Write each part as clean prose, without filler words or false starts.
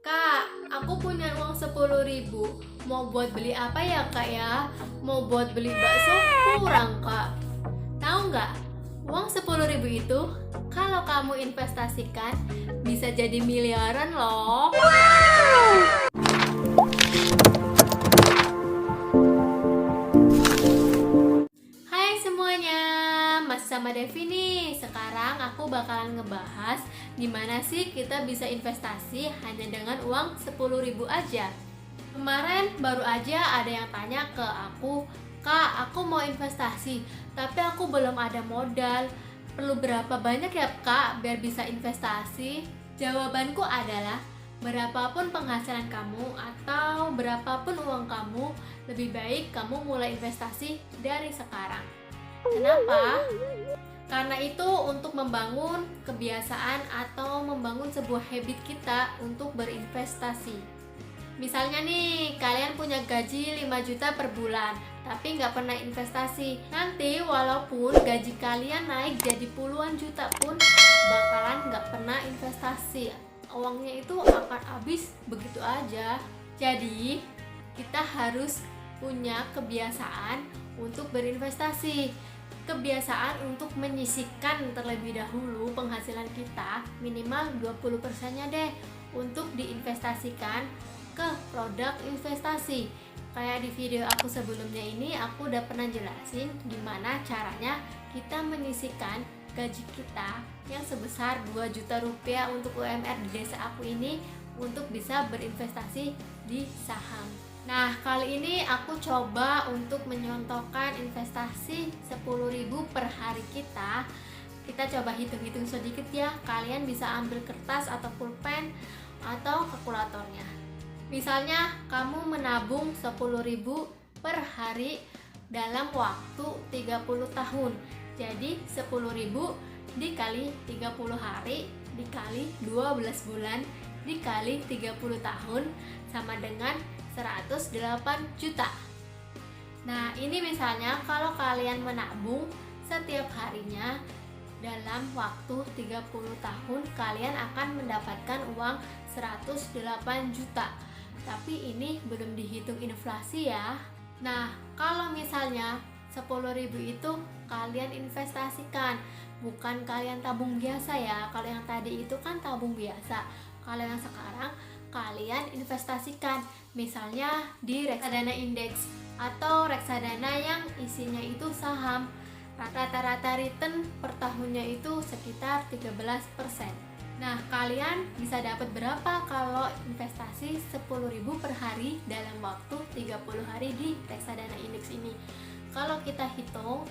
Kak, aku punya uang 10.000. Mau buat beli apa ya kak ya? Mau buat beli bakso kurang kak. Tahu nggak? Uang 10.000 itu kalau kamu investasikan bisa jadi miliaran loh. Hai semuanya, masih sama Devi nih. Sekarang aku bakalan ngebahas gimana sih kita bisa investasi hanya dengan uang 10.000 aja. Kemarin baru aja ada yang tanya ke aku, "Kak, aku mau investasi, tapi aku belum ada modal. Perlu berapa banyak ya, Kak, biar bisa investasi?" Jawabanku adalah, berapapun penghasilan kamu atau berapapun uang kamu, lebih baik kamu mulai investasi dari sekarang. Kenapa? Karena itu untuk membangun kebiasaan atau membangun sebuah habit kita untuk berinvestasi. Misalnya nih, kalian punya gaji 5 juta per bulan, tapi nggak pernah investasi. Nanti walaupun gaji kalian naik jadi puluhan juta pun, bakalan nggak pernah investasi. Uangnya itu akan habis begitu aja. Jadi, kita harus punya kebiasaan untuk berinvestasi. Kebiasaan untuk menyisihkan terlebih dahulu penghasilan kita minimal 20%-nya deh untuk diinvestasikan ke produk investasi. Kayak di video aku sebelumnya ini, aku udah pernah jelasin gimana caranya kita menyisihkan gaji kita yang sebesar 2 juta rupiah untuk UMR di desa aku ini untuk bisa berinvestasi di saham. Nah, kali ini aku coba untuk menyontohkan investasi 10.000 per hari kita. Kita coba hitung-hitung sedikit ya. Kalian bisa ambil kertas atau pulpen atau kalkulatornya. Misalnya kamu menabung 10.000 per hari dalam waktu 30 tahun. Jadi 10.000 dikali 30 hari dikali 12 bulan dikali 30 tahun sama dengan 108 juta. Nah, ini misalnya kalau kalian menabung setiap harinya dalam waktu 30 tahun, kalian akan mendapatkan uang 108 juta. Tapi ini belum dihitung inflasi ya. Nah, kalau misalnya 10.000 itu kalian investasikan, bukan kalian tabung biasa ya. Kalau yang tadi itu kan tabung biasa. Kalau yang sekarang kalian investasikan misalnya di reksadana indeks atau reksadana yang isinya itu saham. Rata-rata return per tahunnya itu sekitar 13%. Nah, kalian bisa dapat berapa kalau investasi 10.000 per hari dalam waktu 30 hari di reksadana indeks ini? Kalau kita hitung,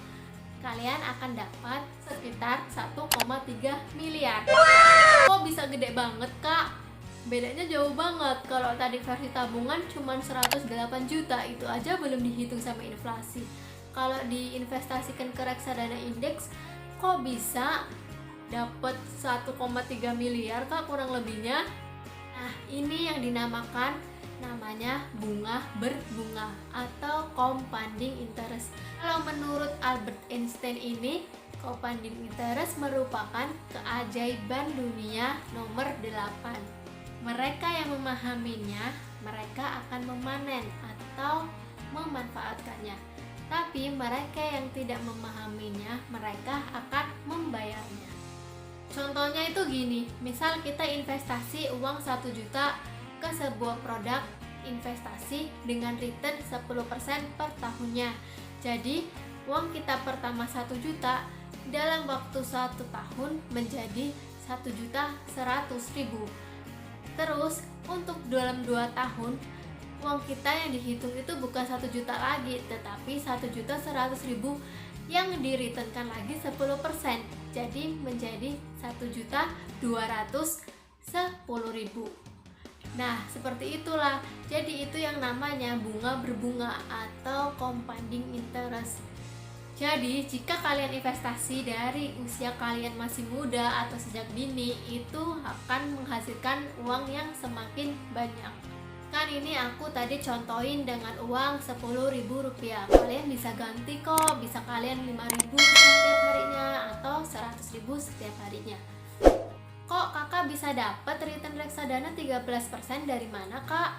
kalian akan dapat sekitar 1,3 miliar. Kok bisa gede banget, Kak? Bedanya jauh banget. Kalau tadi versi tabungan cuma 108 juta, itu aja belum dihitung sama inflasi. Kalau diinvestasikan ke reksadana indeks, kok bisa dapat 1,3 miliar Kak, kurang lebihnya? Nah, ini yang namanya bunga berbunga atau compounding interest. Kalau menurut Albert Einstein ini, compounding interest merupakan keajaiban dunia nomor 8. Mereka yang memahaminya, mereka akan memanen atau memanfaatkannya. Tapi mereka yang tidak memahaminya, mereka akan membayarnya. Contohnya itu gini, misal kita investasi uang 1 juta ke sebuah produk investasi dengan return 10% per tahunnya. Jadi, uang kita pertama 1 juta dalam waktu 1 tahun menjadi 1.100.000. Terus untuk dalam 2 tahun uang kita yang dihitung itu bukan 1 juta lagi, tetapi 1.100.000 yang direturnkan lagi 10%. Jadi menjadi 1.210.000. Nah, seperti itulah. Jadi itu yang namanya bunga berbunga atau compounding interest. Jadi, jika kalian investasi dari usia kalian masih muda atau sejak dini, itu akan menghasilkan uang yang semakin banyak. Kan ini aku tadi contohin dengan uang 10.000 rupiah. Kalian bisa ganti kok, bisa kalian 5.000 setiap harinya atau 100.000 setiap harinya. Kok kakak bisa dapat return reksadana 13% dari mana, Kak?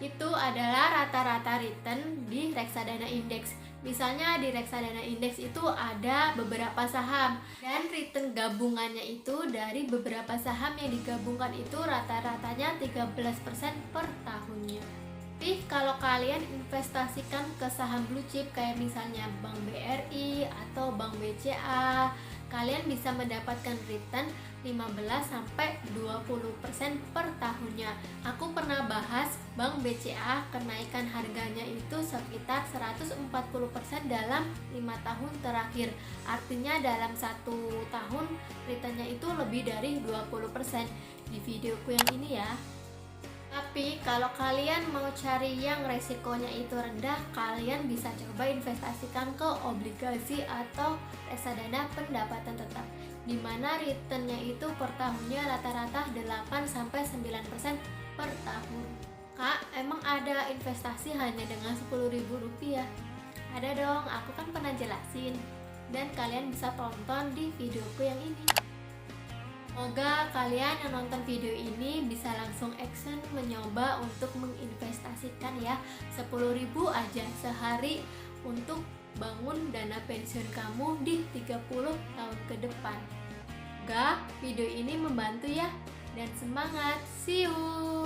Itu adalah rata-rata return di reksadana indeks. Misalnya di reksadana indeks itu ada beberapa saham dan return gabungannya itu dari beberapa saham yang digabungkan itu rata-ratanya 13% per tahunnya. Tapi kalau kalian investasikan ke saham blue chip kayak misalnya Bank BRI atau Bank BCA, kalian bisa mendapatkan return 15-20% per tahunnya. Aku pernah bahas Bank BCA kenaikan harganya itu sekitar 140% dalam 5 tahun terakhir. Artinya dalam 1 tahun returnnya itu lebih dari 20% di videoku yang ini ya. Tapi kalau kalian mau cari yang resikonya itu rendah, kalian bisa coba investasikan ke obligasi atau reksadana pendapatan tetap, di mana returnnya itu per tahunnya rata-rata 8-9% per tahun. Kak, emang ada investasi hanya dengan Rp10.000? Ada dong, aku kan pernah jelasin. Dan kalian bisa tonton di videoku yang ini. Semoga kalian yang nonton video ini bisa langsung action mencoba untuk menginvestasikan ya 10.000 aja sehari untuk bangun dana pensiun kamu di 30 tahun ke depan. Semoga video ini membantu ya, dan semangat, see you!